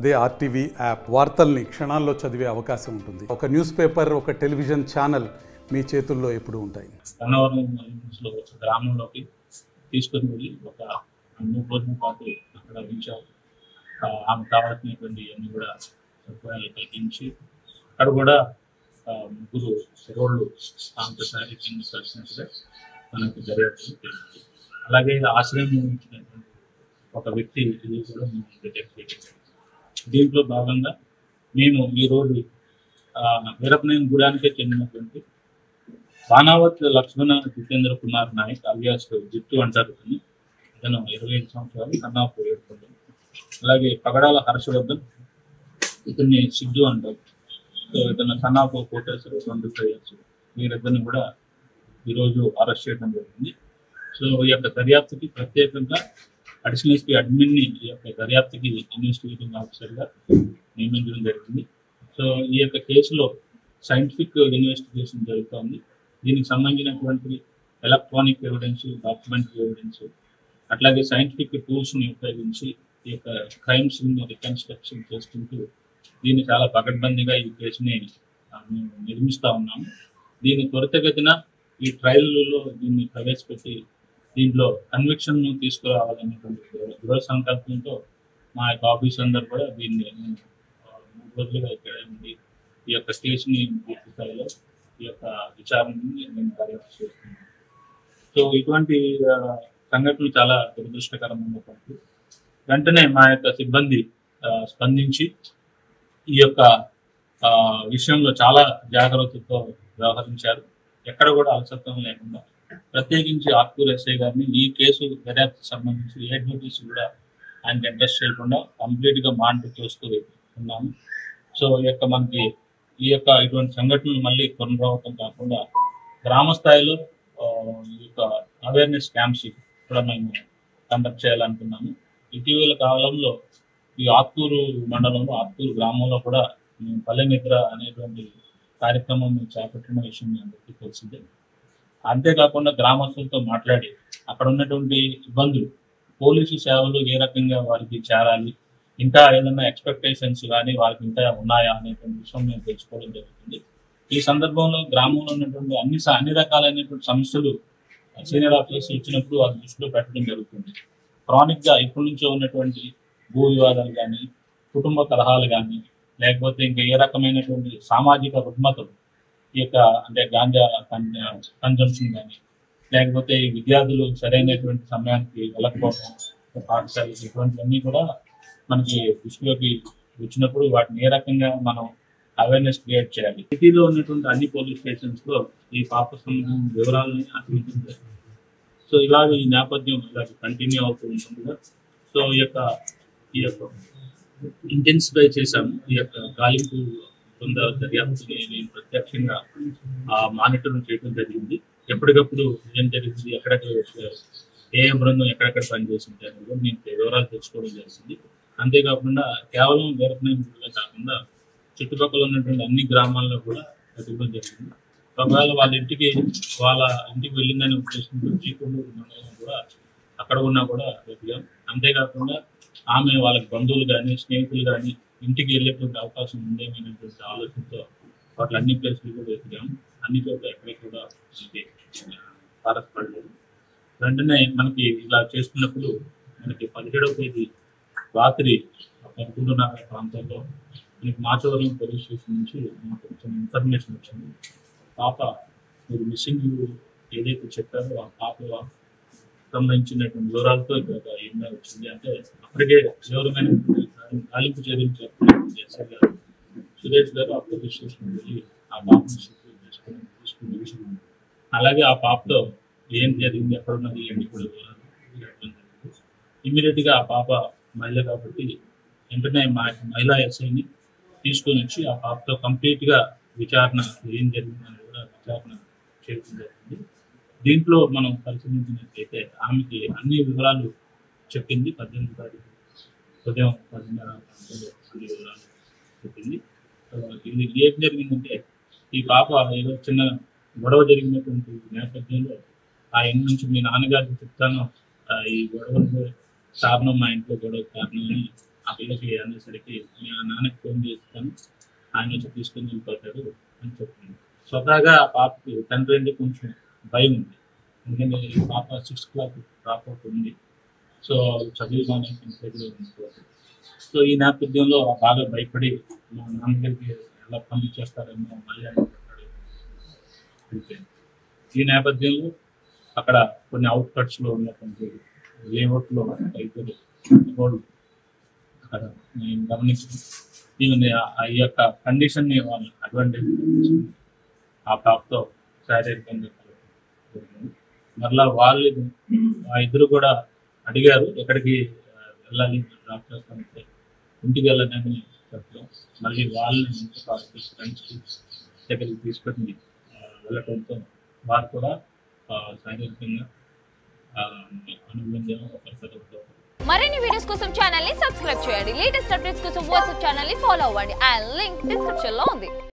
అదే RTV app వార్తల్ని క్షణాల్లో చదివే అవకాశం ఉంటుంది. ఒక న్యూస్ పేపర్, ఒక టెలివిజన్ ఛానల్ మీ చేతుల్లో ఎప్పుడూ ఉంటాయి. గన్నవరంలో ఒక గ్రామంలోకి తీసుకొని వెళ్ళి ఒక 3 రోజుల పాటు అక్కడ ఉంచారు. ఆమె కావాల్సినటువంటి అన్ని కూడా సదుపాయాలు కల్పించి అక్కడ కూడా ముగ్గురు రోడ్లు ఆమెతో శారీరకంగా కలిసినట్టుగా మనకు దర్యాప్తు తెలిసింది. అలాగే ఆశ్రయం ఇచ్చినటువంటి ఒక వ్యక్తి ఇది కూడా మేము డిటెక్ట్ చేయాలి. దీంట్లో భాగంగా మేము ఈరోజు వీరపనేని గూడానికే చెందినటువంటి బాణావత్ లక్ష్మణ జితేంద్ర కుమార్ నాయక్ అలియాస్ జిత్తు అంటారు. ఇతను 25 సంవత్సరాలు కన్నాపు ఏర్పడ్డాడు. అలాగే పగడాల హర్షవర్ధన్, ఇతన్ని సిద్ధు అంటారు. సో ఇతను కన్నాపు కోటేశ్వర 25 years. వీరిద్దరిని కూడా ఈరోజు అరెస్ట్ చేయడం జరిగింది. సో ఈ యొక్క దర్యాప్తుకి ప్రత్యేకంగా అడిషనల్ ఎస్పీ అడ్మిన్ని ఈ యొక్క దర్యాప్తుకి ఇన్వెస్టిగేటింగ్ ఆఫీసర్గా నియమించడం జరిగింది. సో ఈ యొక్క కేసులో సైంటిఫిక్ ఇన్వెస్టిగేషన్ జరుగుతోంది. దీనికి సంబంధించినటువంటి ఎలక్ట్రానిక్ ఎవిడెన్స్, డాక్యుమెంటరీ ఎవిడెన్స్, అట్లాగే సైంటిఫిక్ టూల్స్ని ఉపయోగించి ఈ యొక్క క్రైమ్స్ని రికన్స్ట్రక్షన్ చేసుకుంటూ దీన్ని చాలా పకడ్బందీగా ఈ కేసుని మేము నిర్మిస్తూ ఉన్నాము. దీన్ని త్వరితగతిన ఈ ట్రయల్లో దీన్ని ప్రవేశపెట్టి దీంట్లో కన్విక్షన్ను తీసుకురావాలనేటువంటి దృఢ సంకల్పంతో మా యొక్క ఆఫీస్ అందరూ కూడా దీన్ని 3 రోజులుగా ఇక్కడ ఉండి ఈ యొక్క కేసుని పూర్తి స్థాయిలో ఈ యొక్క విచారణని మేము దర్యాప్తు చేస్తున్నాం. సో ఇటువంటి సంఘటనలు చాలా దురదృష్టకరమైనటువంటి వెంటనే మా యొక్క సిబ్బంది స్పందించి ఈ యొక్క విషయంలో చాలా జాగ్రత్తతో వ్యవహరించారు. ఎక్కడ కూడా అలసత్వం లేకుండా ప్రత్యేకించి ఆత్కూరు ఎస్ఐ గారిని ఈ కేసు దర్యాప్తుకు సంబంధించి ఏ డ్యూటీస్ కూడా ఆయనకి ఇంట్రెస్ట్ చేయకుండా కంప్లీట్గా మానిటర్ చేస్తూ ఉన్నాము. సో ఈ యొక్క మనకి ఈ యొక్క ఇటువంటి సంఘటనలు మళ్ళీ పునరావృతం కాకుండా గ్రామ స్థాయిలో ఈ యొక్క అవేర్నెస్ క్యాంప్స్ కూడా మేము కండక్ట్ చేయాలనుకున్నాము. ఇటీవల కాలంలో ఈ ఆత్కూరు మండలంలో ఆత్కూరు గ్రామంలో కూడా మేము పల్లె నిద్ర అనేటువంటి కార్యక్రమం మేము చేపట్టిన విషయం మీ అందరికీ తెలిసిందే. అంతేకాకుండా గ్రామస్తులతో మాట్లాడి అక్కడ ఉన్నటువంటి ఇబ్బందులు, పోలీసు సేవలు ఏ రకంగా వారికి చేరాలి, ఇంకా ఏదైనా ఎక్స్పెక్టేషన్స్ కానీ వారికి ఇంకా ఉన్నాయా అనేటువంటి విషయం మేము తెలుసుకోవడం జరుగుతుంది. ఈ సందర్భంలో గ్రామంలో ఉన్నటువంటి అన్ని రకాలైనటువంటి సమస్యలు సీనియర్ ఆఫీసర్స్ ఇచ్చినప్పుడు వారి దృష్టిలో పెట్టడం జరుగుతుంది. క్రానిక్గా ఇప్పటి నుంచో ఉన్నటువంటి భూ వివాదాలు కానీ, కుటుంబ కలహాలు కానీ, లేకపోతే ఇంకా ఏ రకమైనటువంటి సామాజిక రుగ్మతలు, ఈ యొక్క అంటే గాంజా కన్జంప్షన్ కానీ, లేకపోతే ఈ విద్యార్థులు సరైనటువంటి సమయానికి వెళ్ళకపోవడం, పాఠశాలలు, ఇటువంటివన్నీ కూడా మనకి దృష్టిలోకి వచ్చినప్పుడు వాటిని ఏ రకంగా మనం అవేర్నెస్ క్రియేట్ చేయాలి. సిటీలో ఉన్నటువంటి అన్ని పోలీస్ స్టేషన్స్లో ఈ పాప సంబంధించిన వివరాలని అభివృద్ధి. సో ఇలాగ ఈ నేపథ్యం ఇలాగ కంటిన్యూ అవుతూ ఉంటుంది. సో ఈ యొక్క ఇంటెన్సిఫై చేశాము. ఈ యొక్క గాలింపు దర్యాప్తుని నేను ప్రత్యక్షంగా మానిటరింగ్ చేయడం జరిగింది. ఎప్పటికప్పుడు ఏం జరిగింది, ఎక్కడెక్కడ ఏ బృందం ఎక్కడెక్కడ పనిచేసింది అనేది నేను వివరాలు తెలుసుకోవడం జరిగింది. అంతేకాకుండా కేవలం వీరపనేని కాకుండా చుట్టుపక్కల ఉన్నటువంటి అన్ని గ్రామాల్లో కూడా వెతకడం జరిగింది. ఒకవేళ వాళ్ళ ఇంటికి వెళ్ళిందనే ఉద్దేశంతో జీకొండూరు మండలం కూడా అక్కడ ఉన్నా కూడా వెతికాం. అంతేకాకుండా ఆమె వాళ్ళకి బంధువులు కానీ, స్నేహితులు కానీ ఇంటికి వెళ్ళేటువంటి అవకాశం ఉందేమనేటువంటి ఆలోచనతో వాటి అన్ని ప్లేసులు కూడా వెతికాము. అన్ని చోట్ల ఎక్కడికి కూడా తారసపడలేదు. వెంటనే మనకి ఇలా చేస్తున్నప్పుడు మనకి 17వ తేదీ రాత్రి 11:30 ప్రాంతాల్లో మనకి మాచవరం పోలీస్ స్టేషన్ నుంచి మనకు కొంచెం ఇన్ఫర్మేషన్ వచ్చింది. పాప మీరు మిస్సింగ్ ఏదైతే చెప్పారో ఆ పాప సంబంధించినటువంటి వివరాలతో ఇక్కడ ఏమైనా వచ్చింది అంటే అప్పటికే తీవ్రమైన గాలింపు చర్యలు ఎస్ఐ గారు సురేష్ గారు ఆ పోలీస్ స్టేషన్ వెళ్ళి ఆ పాపను తీసుకుని అలాగే ఆ పాపతో ఏం జరిగింది, ఎక్కడున్నది ఇవన్నీ కూడా వివరాలు ఇమీడియట్గా ఆ పాప మహిళ కాబట్టి వెంటనే మహిళా ఎస్ఐని తీసుకొని వచ్చి ఆ పాపతో కంప్లీట్గా విచారణ ఏం జరిగిందని కూడా విచారణ చేయడం జరిగింది. దీంట్లో మనం పరిశీలించినట్లయితే ఆమెకి అన్ని వివరాలు చెప్పింది. 18వ తారీఖు ఉదయం 10:30 అన్ని వివరాలు చెప్పింది. ఇది ఏం జరిగిందంటే ఈ పాప ఏదో చిన్న గొడవ జరిగినటువంటి నేపథ్యంలో ఆ ఇంటి నుంచి మీ నాన్నగారికి చెప్తాను ఈ గొడవకు కారణం మా ఇంట్లో గొడవ కారణం అని ఆ పిల్లకి అనేసరికి నేను నాన్నకి ఫోన్ చేస్తాను, ఆయన వచ్చి తీసుకుని వెళ్ళిపోతాడు అని చెప్పింది. స్వతహాగా ఆ పాపకి తండ్రి అంటే కొంచెం భయం ఉంది, ఎందుకంటే ఈ పాప 6th క్లాస్ డ్రాప్ అవుట్ ఉంది. సో చదువుగానే ఇంట్లో ఉండిపోతుంది. సో ఈ నేపథ్యంలో బాగా భయపడి మా నాన్నగారికి ఎలా పంపించేస్తారేమో మళ్ళీ అనుకుంటాడు. ఈ నేపథ్యంలో అక్కడ కొన్ని అవుట్కట్స్లో ఉన్నటువంటి లేఅవుట్లో ఇద్దరు వాళ్ళు అక్కడ నేను గమనించాను. ఈమె ఈ యొక్క కండిషన్ని వాళ్ళు అడ్వాంటేజ్ ఆ పాపతో శారీరకంగా జరిగింది. మరలా వాళ్ళు ఆ ఇద్దరు కూడా అడిగారు ఎక్కడికి వెళ్ళాలి, డ్రాప్ చేస్తామంటే ఇంటికి వెళ్ళాలని చెప్పడం. మళ్ళీ వాళ్ళని ఫ్రెండ్స్కి దగ్గరికి తీసుకొని వెళ్ళటంతో వారు కూడా శారీరకంగా అనుబంధంగా ఒకరితో. మరిన్ని వీడియోస్ కోసం ఛానల్ ని సబ్స్క్రైబ్ చేయండి. లేటెస్ట్ అప్డేట్స్ కోసం వాట్సాప్ ఛానల్ ని ఫాలో అవ్వండి. ఆ లింక్ డిస్క్రిప్షన్ లో ఉంది.